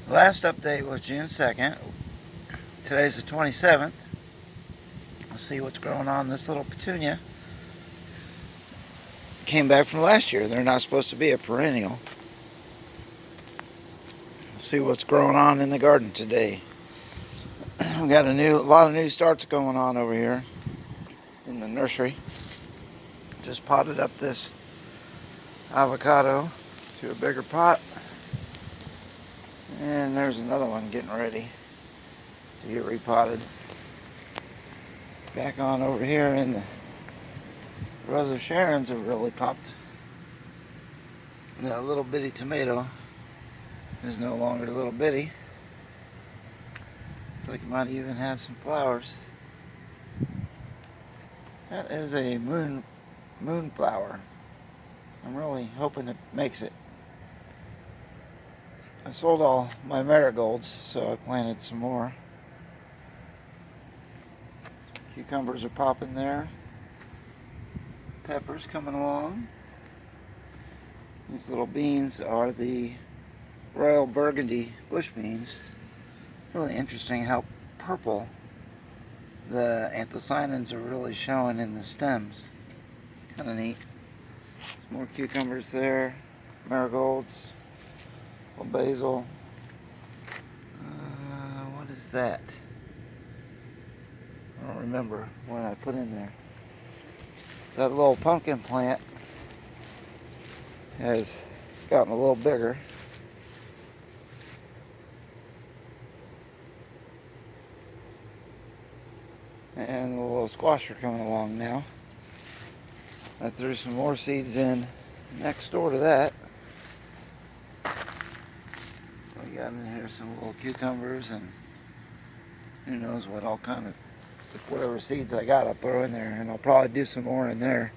Last update was June 2nd. Today's the 27th. Let's see what's growing on this little petunia. Came back from last year. They're not supposed to be a perennial. Let's see what's growing on in the garden today. We got a lot of new starts going on over here in the nursery. Just potted up this avocado to a bigger pot. And there's another one getting ready to get repotted. Back on over here in the Rose of Sharon's have really popped. That little bitty tomato is no longer little bitty. Looks like it might even have some flowers. That is a moonflower. I'm really hoping it makes it. I sold all my marigolds, so I planted some more. Cucumbers are popping there. Peppers coming along. These little beans are the Royal Burgundy bush beans. Really interesting how purple the anthocyanins are really showing in the stems. Kind of neat. Some more cucumbers there. Marigolds. A little basil. What is that? I don't remember what I put in there. That little pumpkin plant has gotten a little bigger. And the little squash are coming along now. I threw some more seeds in next door to that. We got in here some little cucumbers and who knows what all kind of, whatever seeds I got I'll throw in there, and I'll probably do some more in there.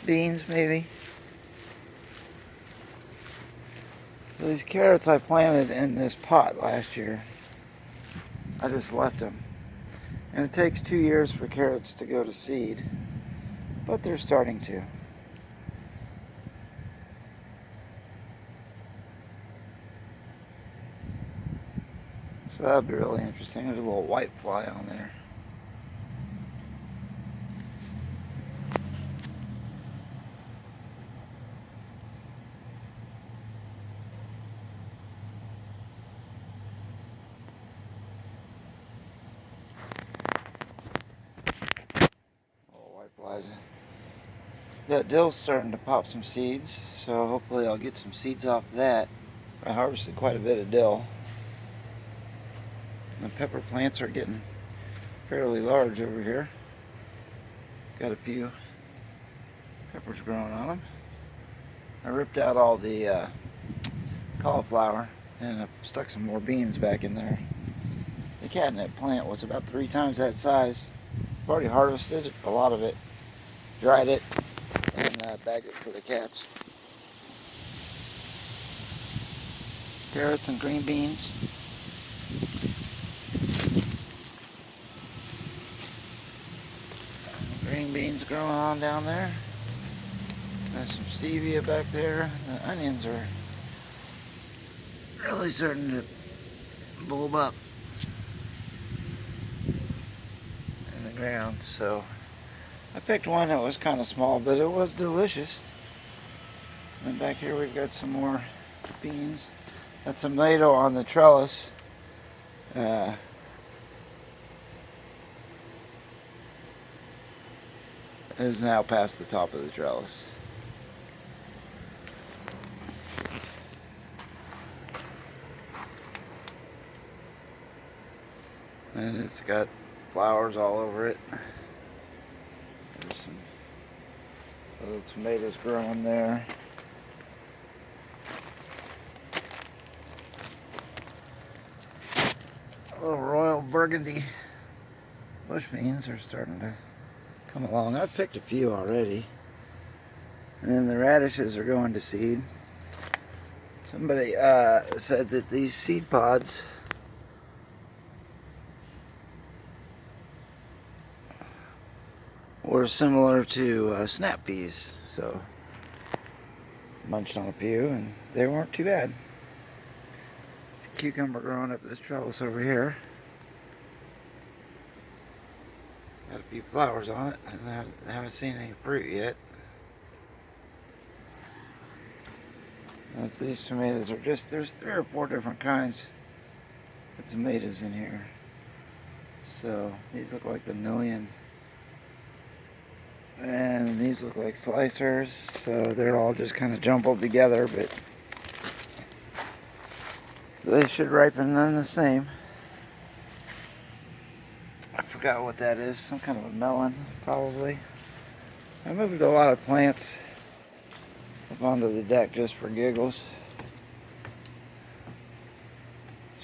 Beans maybe. These carrots I planted in this pot last year. I just left them. And it takes 2 years for carrots to go to seed, but they're starting to. So that'd be really interesting. There's a little white fly on there. Little white flies. That dill's starting to pop some seeds, so hopefully I'll get some seeds off that. I harvested quite a bit of dill. The pepper plants are getting fairly large over here. Got a few peppers growing on them. I ripped out all the cauliflower and I stuck some more beans back in there. The catnip plant was about 3 times that size. I've already harvested a lot of it, dried it, and bagged it for the cats. Carrots and green beans. Green beans growing on down there. There's some stevia back there. The onions are really starting to bulb up in the ground. So I picked one that was kind of small, but it was delicious. And back here we've got some more beans. Got some tomato on the trellis. Is now past the top of the trellis. And it's got flowers all over it. There's some little tomatoes growing there. Little Royal Burgundy bush beans are starting to come along. I've picked a few already. And then the radishes are going to seed. Somebody said that these seed pods were similar to snap peas. So munched on a few and they weren't too bad. cucumber growing up this trellis over here. Got a few flowers on it, and I haven't seen any fruit yet. These tomatoes are there's 3 or 4 different kinds of tomatoes in here. So these look like the Million. And these look like slicers, so they're all just kind of jumbled together, but they should ripen none the same. I forgot what that is, some kind of a melon, probably. I moved a lot of plants up onto the deck just for giggles.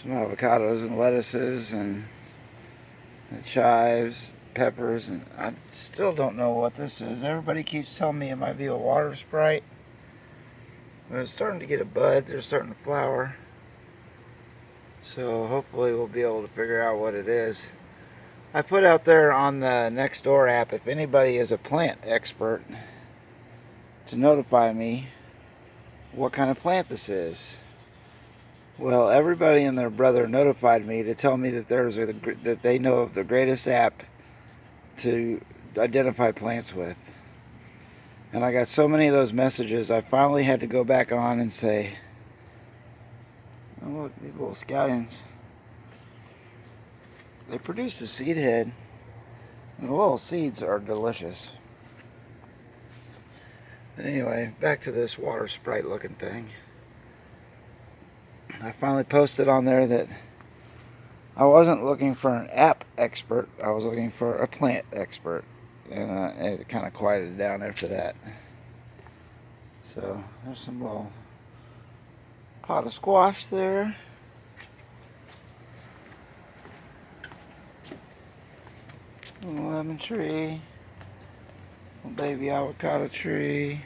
Some avocados and lettuces and chives, peppers, and I still don't know what this is. Everybody keeps telling me it might be a water sprite. But it's starting to get a bud. They're starting to flower. So hopefully we'll be able to figure out what it is. I put out there on the Nextdoor app, if anybody is a plant expert, to notify me what kind of plant this is. Well, everybody and their brother notified me to tell me that that they know of the greatest app to identify plants with. And I got so many of those messages, I finally had to go back on and say, oh look, these little scallions. They produce a seed head, and the little seeds are delicious. But anyway, back to this water sprite looking thing. I finally posted on there that I wasn't looking for an app expert, I was looking for a plant expert. And it kind of quieted down after that. So there's some little pot of squash there. A little lemon tree. A little baby avocado tree.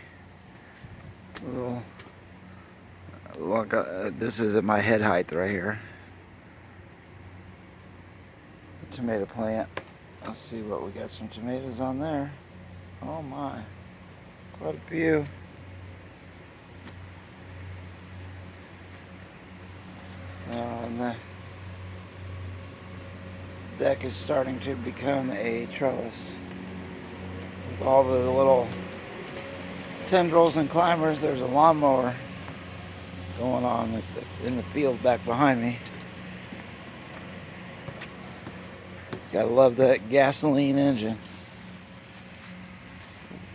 Look, this is at my head height right here. A tomato plant. Let's see what we got. Some tomatoes on there. Oh my, quite a few. And the deck is starting to become a trellis. With all the little tendrils and climbers, there's a lawnmower going on in the field back behind me. Gotta love that gasoline engine.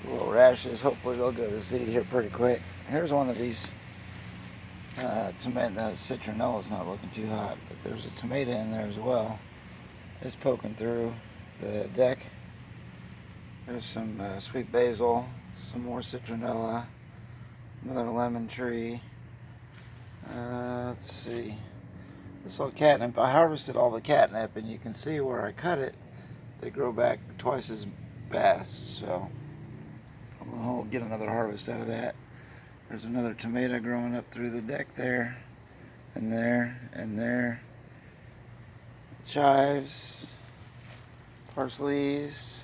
The little rashes, hopefully they'll go to seed here pretty quick. Here's one of these tomato. The citronella's not looking too hot, but there's a tomato in there as well. It's poking through the deck. There's some sweet basil, some more citronella, another lemon tree. Let's see. This little catnip, I harvested all the catnip, and you can see where I cut it, they grow back twice as fast, so we'll get another harvest out of that. There's another tomato growing up through the deck there, and there, and there. Chives, parsleys.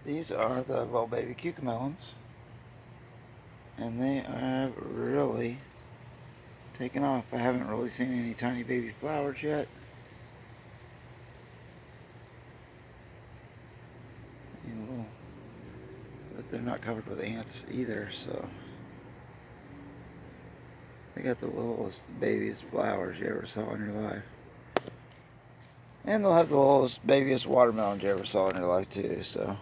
These are the little baby cucamelons, and they are really taken off. I haven't really seen any tiny baby flowers yet. But they're not covered with ants either, so they got the littlest babiest flowers you ever saw in your life. And they'll have the littlest babiest watermelons you ever saw in your life too, so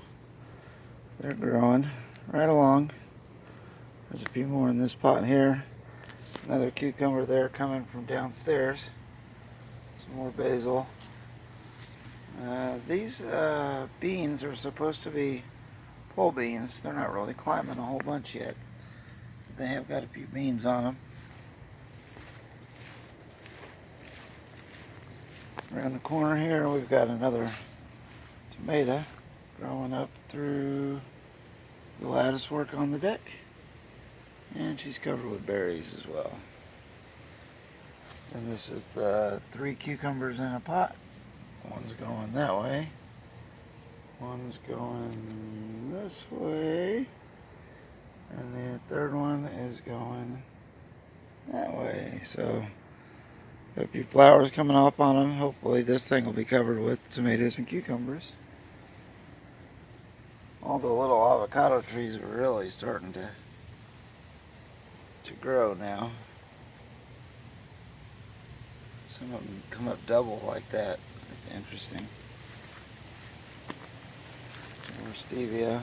they're growing right along. There's a few more in this pot here. Another cucumber there coming from downstairs. Some more basil. These beans are supposed to be pole beans. They're not really climbing a whole bunch yet. They have got a few beans on them. Around the corner here we've got another tomato growing up through the lattice work on the deck. And she's covered with berries as well. And this is the 3 cucumbers in a pot. One's going that way. One's going this way. And the third one is going that way. So Got a few flowers coming off on them. Hopefully this thing will be covered with tomatoes and cucumbers. All the little avocado trees are really starting to grow now. Some of them come up double like that. It's interesting. Some more stevia.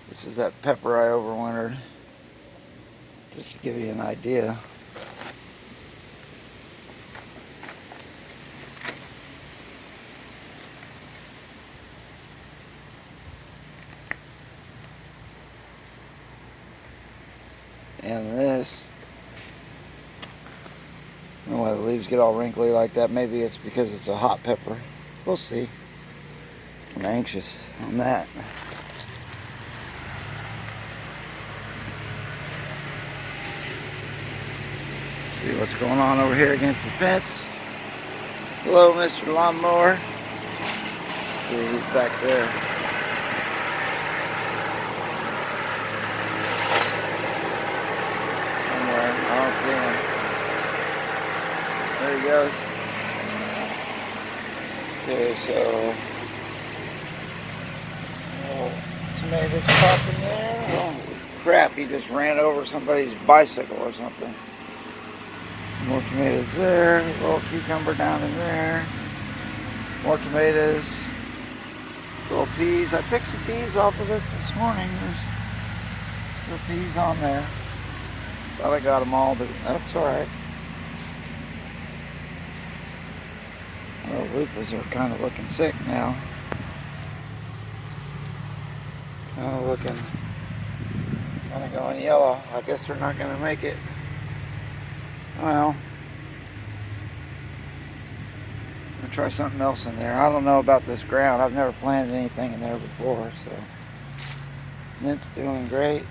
This is that pepper I overwintered. Just to give you an idea. And this, I don't know why the leaves get all wrinkly like that. Maybe it's because it's a hot pepper. We'll see. I'm anxious on that. See what's going on over here against the fence. Hello, Mr. Lawnmower. See, he's back there. Somewhere. I don't see him. There he goes. Okay, so tomatoes popping there. Oh crap, he just ran over somebody's bicycle or something. More tomatoes there, a little cucumber down in there. More tomatoes, little peas. I picked some peas off of this morning. There's still peas on there. Thought I got them all, but that's alright. Well, loofahs are kind of looking sick now. Kind of going yellow. I guess they're not going to make it. Well, I'm going to try something else in there. I don't know about this ground. I've never planted anything in there before, so. Mint's doing great.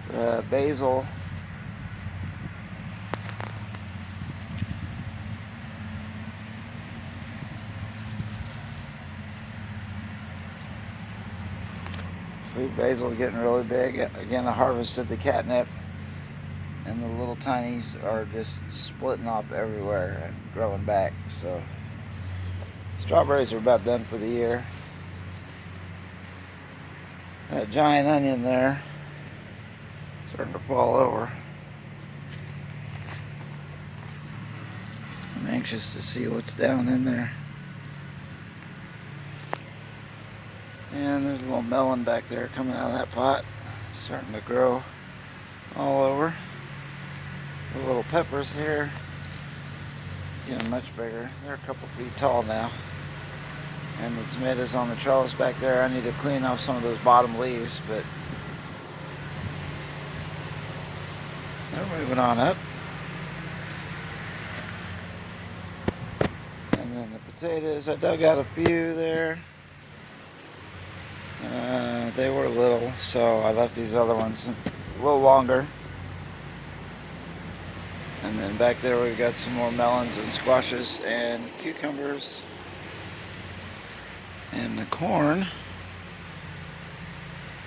The basil. Sweet basil's getting really big. Again, I harvested the catnip. And the little tinies are just splitting off everywhere and growing back. So strawberries are about done for the year. That giant onion there starting to fall over. I'm anxious to see what's down in there. And there's a little melon back there coming out of that pot, starting to grow all over. The little peppers here getting much bigger. They're a couple feet tall now. And the tomatoes on the trellis back there, I need to clean off some of those bottom leaves, but they're moving on up. And then the potatoes, I dug out a few there. They were little, so I left these other ones a little longer. And then back there we've got some more melons and squashes and cucumbers. And the corn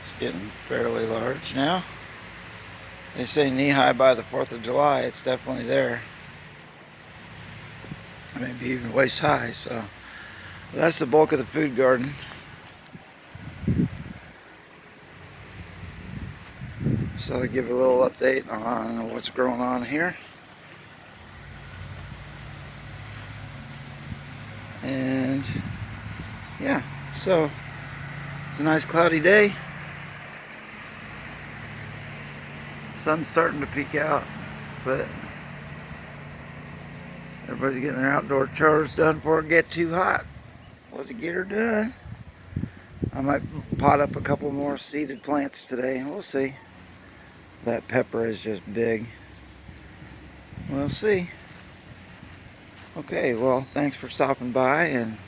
is getting fairly large now. They say knee-high by the 4th of July. It's definitely there. Maybe even waist-high. So that's the bulk of the food garden. So I'll give you a little update on what's going on here. And yeah, so it's a nice cloudy day. Sun's starting to peek out, but everybody's getting their outdoor chores done before it gets too hot. Let's get her done. I might pot up a couple more seeded plants today. We'll see. That pepper is just big. We'll see. Okay, well, thanks for stopping by, and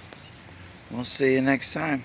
we'll see you next time.